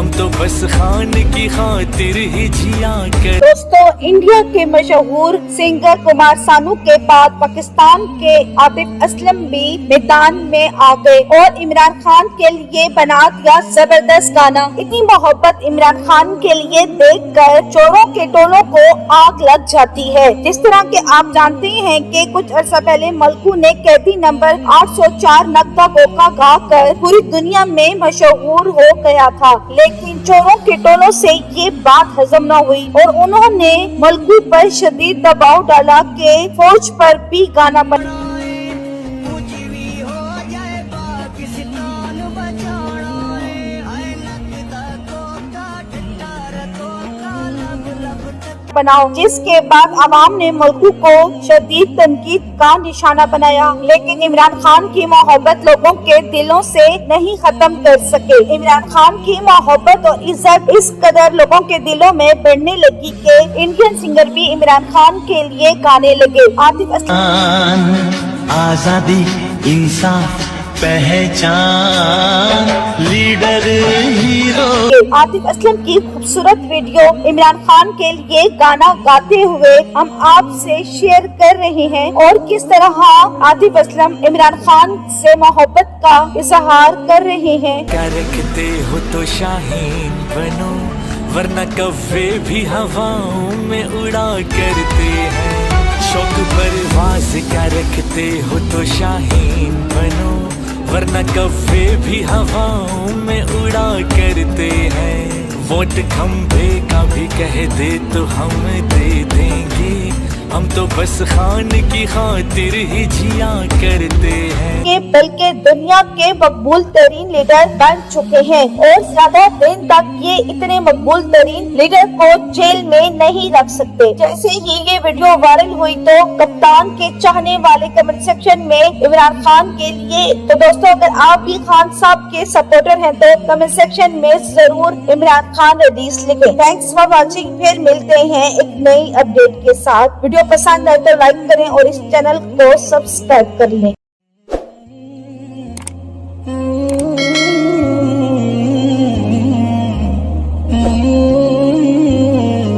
हम तो बस खान की खातिर ही जिया कर। दोस्तों, इंडिया के मशहूर सिंगर कुमार सानू के बाद पाकिस्तान के आतिफ असलम भी मैदान में आ गए और इमरान खान के लिए बना दिया जबरदस्त गाना। इतनी मोहब्बत इमरान खान के लिए देखकर चोरों के टोलों को आग लग जाती है। जिस तरह के आप जानते हैं कि कुछ अर्सा पहले मलकू ने कैदी नंबर 804 नक्ता गोका गा कर पूरी दुनिया में मशहूर हो गया था, लेकिन चोरों के टोलों से ये बात हजम न हुई और उन्होंने मलकू पर शदीद दबाव डाला कि फौज पर भी गाना बना। बनाओ, जिसके बाद आवाम ने मलकू को शदीद तनकीद का निशाना बनाया, लेकिन इमरान खान की मोहब्बत लोगों के दिलों से नहीं खत्म कर सके। इमरान खान की मोहब्बत और इज्जत इस कदर लोगों के दिलों में बढ़ने लगी कि इंडियन सिंगर भी इमरान खान के लिए गाने लगे। आतिफ असलम आजादी, इंसाफ, पहचान, लीडर, हीरो। आतिफ असलम की खूबसूरत वीडियो इमरान खान के लिए गाना गाते हुए हम आपसे शेयर कर रहे हैं और किस तरह आतिफ असलम इमरान खान से मोहब्बत का इजहार कर रहे हैं। क्या रखते हो तो शाहीन बनो, वरना कव्वे भी हवाओं में उड़ा करते हैं। शौक परवाज क्या रखते हो तो शाहीन बनो, वरना कव्वे भी हवाओं में उड़ा करते हैं। वोट खंभे का भी कह दे तो हम दे देंगे, हम तो बस खान की खातिर ही जिया करते हैं। ये बल्कि दुनिया के मकबूल तरीन लीडर बन चुके हैं और ज्यादा दिन तक ये इतने मकबूल तरीन लीडर को जेल में नहीं रख सकते। जैसे ही ये वीडियो वायरल हुई तो कप्तान के चाहने वाले कमेंट सेक्शन में इमरान खान के लिए, तो दोस्तों अगर आप भी खान साहब के सपोर्टर हैं तो कमेंट सेक्शन में जरूर इमरान खान हदीस लिखें। Thanks for watching. फिर मिलते हैं एक नई अपडेट के साथ। वीडियो पसंद आए तो लाइक करें और इस चैनल को सब्सक्राइब कर लें।